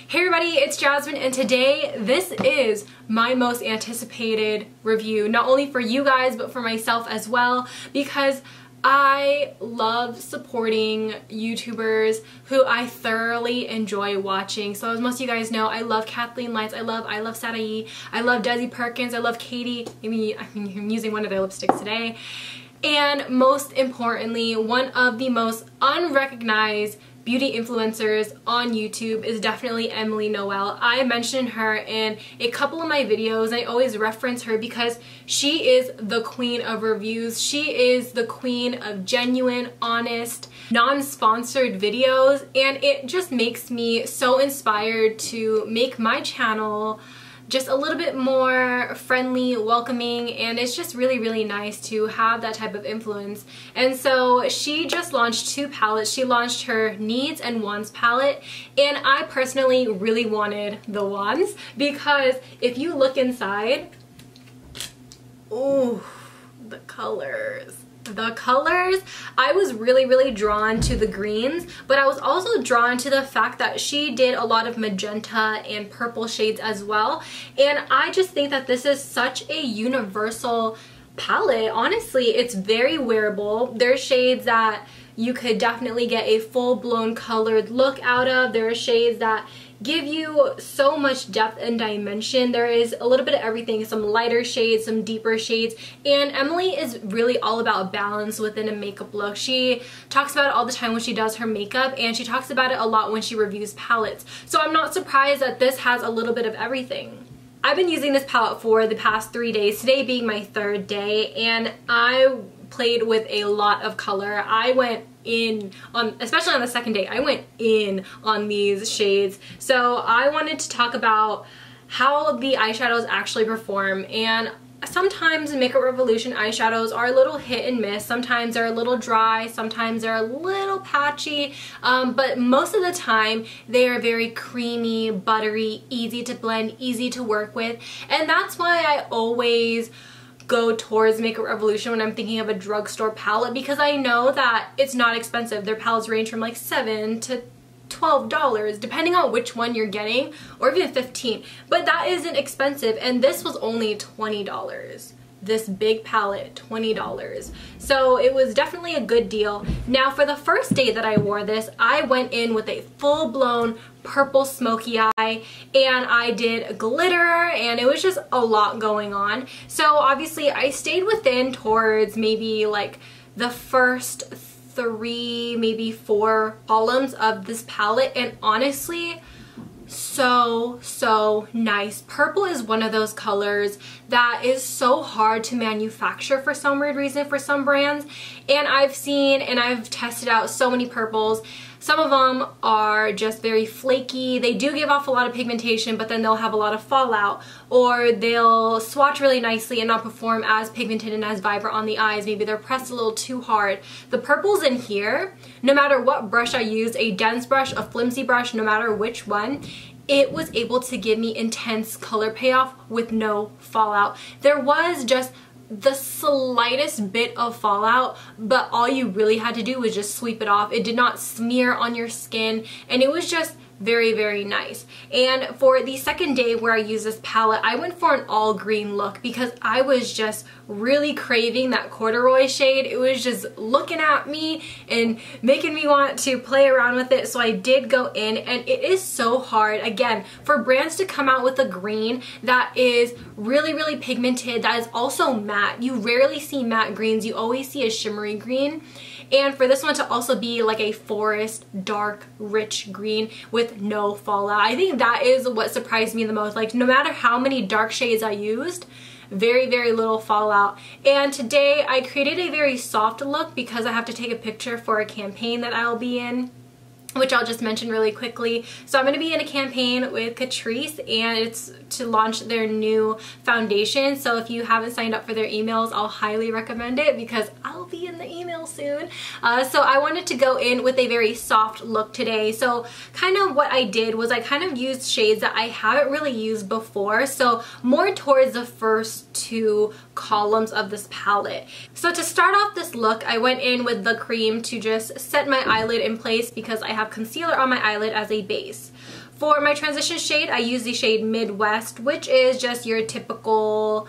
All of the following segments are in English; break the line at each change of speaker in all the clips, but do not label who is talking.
Hey everybody, it's Jasmine, and today this is my most anticipated review, not only for you guys but for myself as well, because I love supporting YouTubers who I thoroughly enjoy watching. So as most of you guys know, I love Kathleen Lights, I love ShopMissA Hi, I love Desi Perkins, I love Katie. I mean, I'm using one of their lipsticks today. And most importantly, one of the most unrecognized beauty influencers on YouTube is definitely Emily Noel. I mentioned her in a couple of my videos. I always reference her because she is the queen of reviews. She is the queen of genuine, honest, non-sponsored videos, and it just makes me so inspired to make my channel just a little bit more friendly, welcoming, and it's just really nice to have that type of influence. And so she just launched two palettes. She launched her Needs and Wants palette, and I personally really wanted the Wants because if you look inside, ooh, the colors. The colors, I was really drawn to the greens, but I was also drawn to the fact that she did a lot of magenta and purple shades as well, and I just think that this is such a universal palette. Honestly, it's very wearable. There's shades that you could definitely get a full-blown colored look out of. There are shades that give you so much depth and dimension. There is a little bit of everything, some lighter shades, some deeper shades, and Emily is really all about balance within a makeup look. She talks about it all the time when she does her makeup, and she talks about it a lot when she reviews palettes. So I'm not surprised that this has a little bit of everything. I've been using this palette for the past 3 days, today being my third day, and I played with a lot of color. I went in on, especially on the second day, I went in on these shades. So I wanted to talk about how the eyeshadows actually perform, and sometimes in Makeup Revolution eyeshadows are a little hit and miss. Sometimes they're a little dry, sometimes they're a little patchy, but most of the time they are very creamy, buttery, easy to blend, easy to work with, and that's why I always go towards Makeup Revolution when I'm thinking of a drugstore palette, because I know that it's not expensive. Their palettes range from like $7 to $12 depending on which one you're getting, or even $15, but that isn't expensive, and this was only $20. This big palette, $20. So it was definitely a good deal. Now for the first day that I wore this, I went in with a full-blown purple smoky eye, and I did glitter, and it was just a lot going on. So obviously I stayed within towards maybe like the first 3, maybe 4 columns of this palette, and honestly, so nice. Purple is one of those colors that is so hard to manufacture for some weird reason for some brands, and I've seen and I've tested out so many purples. Some of them are just very flaky. They do give off a lot of pigmentation, but then they'll have a lot of fallout, or they'll swatch really nicely and not perform as pigmented and as vibrant on the eyes. Maybe they're pressed a little too hard. The purples in here, no matter what brush I use, a dense brush, a flimsy brush, no matter which one, it was able to give me intense color payoff with no fallout. There was just the slightest bit of fallout, but all you really had to do was just sweep it off. It did not smear on your skin, and it was just very nice. And for the second day where I used this palette, I went for an all green look because I was just really craving that corduroy shade. It was just looking at me and making me want to play around with it, so I did go in, and it is so hard, again, for brands to come out with a green that is really pigmented, that is also matte. You rarely see matte greens, you always see a shimmery green. And for this one to also be like a forest, dark, rich green with no fallout, I think that is what surprised me the most. Like, no matter how many dark shades I used, very little fallout. And today I created a very soft look because I have to take a picture for a campaign that I'll be in, which I'll just mention really quickly. So I'm going to be in a campaign with Catrice, and it's to launch their new foundation. So if you haven't signed up for their emails, I'll highly recommend it because I'll be in the email soon. So I wanted to go in with a very soft look today. So kind of what I did was I kind of used shades that I haven't really used before. So more towards the first 2 columns of this palette. So to start off this look, I went in with the cream to just set my eyelid in place because I have concealer on my eyelid as a base. For my transition shade, I use the shade Midwest, which is just your typical,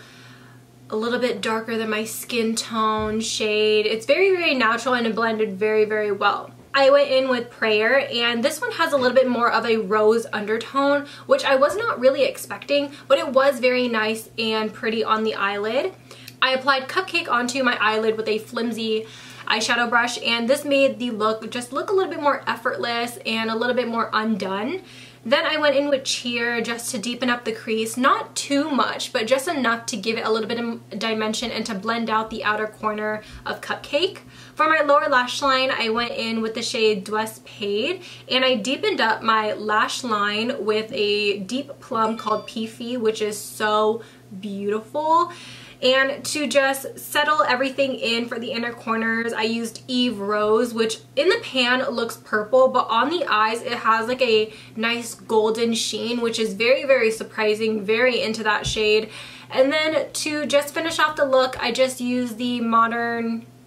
a little bit darker than my skin tone shade. It's very, very natural and it blended very, very well. I went in with Prayer, and this one has a little bit more of a rose undertone, which I was not really expecting, but it was very nice and pretty on the eyelid. I applied Cupcake onto my eyelid with a flimsy eyeshadow brush, and this made the look just look a little bit more effortless and a little bit more undone. Then I went in with Cheer just to deepen up the crease, not too much, but just enough to give it a little bit of dimension and to blend out the outer corner of Cupcake. For my lower lash line, I went in with the shade Dwes Paid, and I deepened up my lash line with a deep plum called Peefy, which is so beautiful. And to just settle everything in for the inner corners, I used Eve Rose, which in the pan looks purple, but on the eyes it has like a nice golden sheen, which is very, very surprising, very into that shade. And then to just finish off the look, I just used the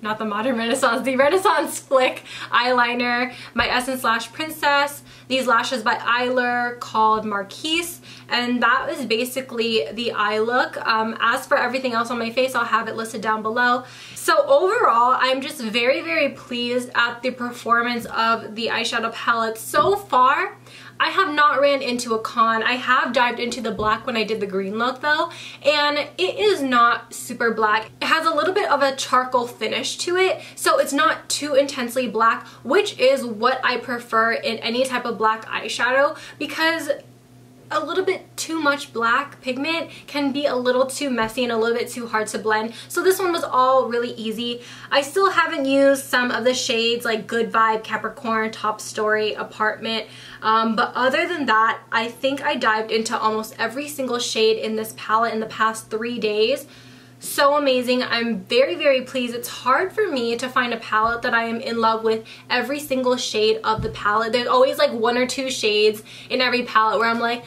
not the modern Renaissance, the Renaissance Flick eyeliner, my Essence Lash Princess, these lashes by Eyler called Marquise, and that is basically the eye look. As for everything else on my face, I'll have it listed down below. So overall, I'm just very, very pleased at the performance of the eyeshadow palette so far. I have not ran into a con. I have dived into the black when I did the green look though, and it is not super black. It has a little bit of a charcoal finish to it, so it's not too intensely black, which is what I prefer in any type of black eyeshadow, because a little bit too much black pigment can be a little too messy and a little bit too hard to blend. So this one was all really easy. I still haven't used some of the shades like Good Vibe, Capricorn, Top Story, Apartment, but other than that, I think I dived into almost every single shade in this palette in the past 3 days. So amazing. I'm very, very pleased. It's hard for me to find a palette that I am in love with every single shade of the palette. There's always like 1 or 2 shades in every palette where I'm like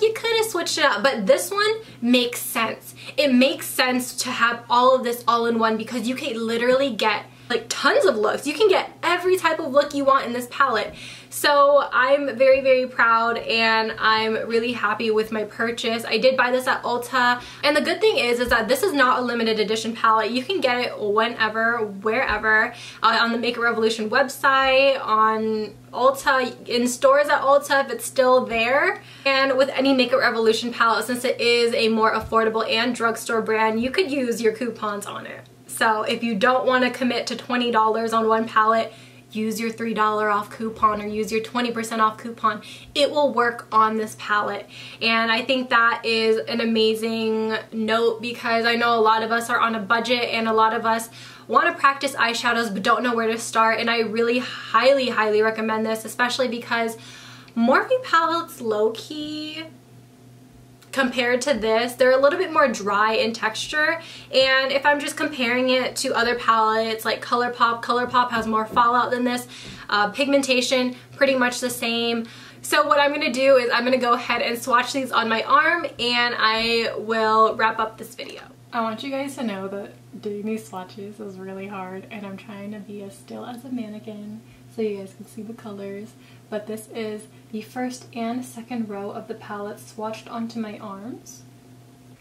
you could have switched it up, but this one makes sense. It makes sense to have all of this all in one, because you can literally get like tons of looks. You can get every type of look you want in this palette. So I'm very, very proud, and I'm really happy with my purchase. I did buy this at Ulta, and the good thing is that this is not a limited edition palette. You can get it whenever, wherever, on the Makeup Revolution website, on Ulta, in stores at Ulta if it's still there. And with any Makeup Revolution palette, since it is a more affordable and drugstore brand, you could use your coupons on it. So if you don't want to commit to $20 on one palette, use your $3 off coupon or use your 20% off coupon. It will work on this palette. And I think that is an amazing note, because I know a lot of us are on a budget and a lot of us want to practice eyeshadows but don't know where to start. And I really highly, highly recommend this, especially because Morphe palettes low-key, compared to this, they're a little bit more dry in texture, and if I'm just comparing it to other palettes like ColourPop has more fallout than this. Pigmentation, pretty much the same. So what I'm going to do is I'm going to go ahead and swatch these on my arm, and I will wrap up this video. I want you guys to know that doing these swatches is really hard, and I'm trying to be as still as a mannequin so you guys can see the colors. But this is the first and second row of the palette swatched onto my arms.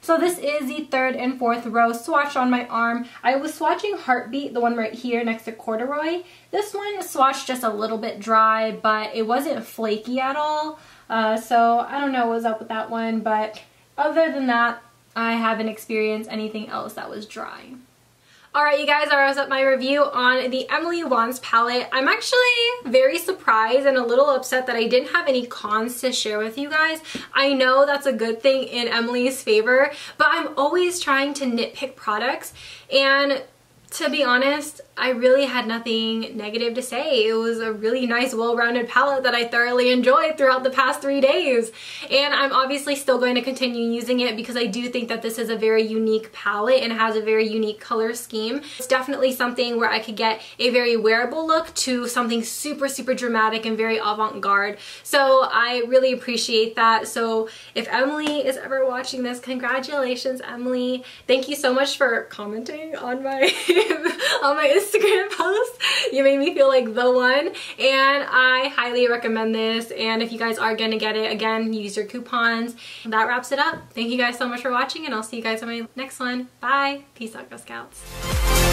So this is the third and fourth row swatched on my arm. I was swatching Heartbeat, the one right here next to Corduroy. This one swatched just a little bit dry, but it wasn't flaky at all. So I don't know what was up with that one, but other than that, I haven't experienced anything else that was dry. Alright you guys, that wraps up my review on the Emily Wants palette. I'm actually very surprised and a little upset that I didn't have any cons to share with you guys. I know that's a good thing in Emily's favor, but I'm always trying to nitpick products, and to be honest, I really had nothing negative to say. It was a really nice, well-rounded palette that I thoroughly enjoyed throughout the past 3 days. And I'm obviously still going to continue using it because I do think that this is a very unique palette and has a very unique color scheme. It's definitely something where I could get a very wearable look to something super, super dramatic and very avant-garde. So I really appreciate that. So if Emily is ever watching this, congratulations, Emily. Thank you so much for commenting on my on my Instagram post. You made me feel like the one, and I highly recommend this. And if you guys are gonna get it, again, use your coupons. That wraps it up. Thank you guys so much for watching, and I'll see you guys on my next one. Bye. Peace out, Girl Scouts.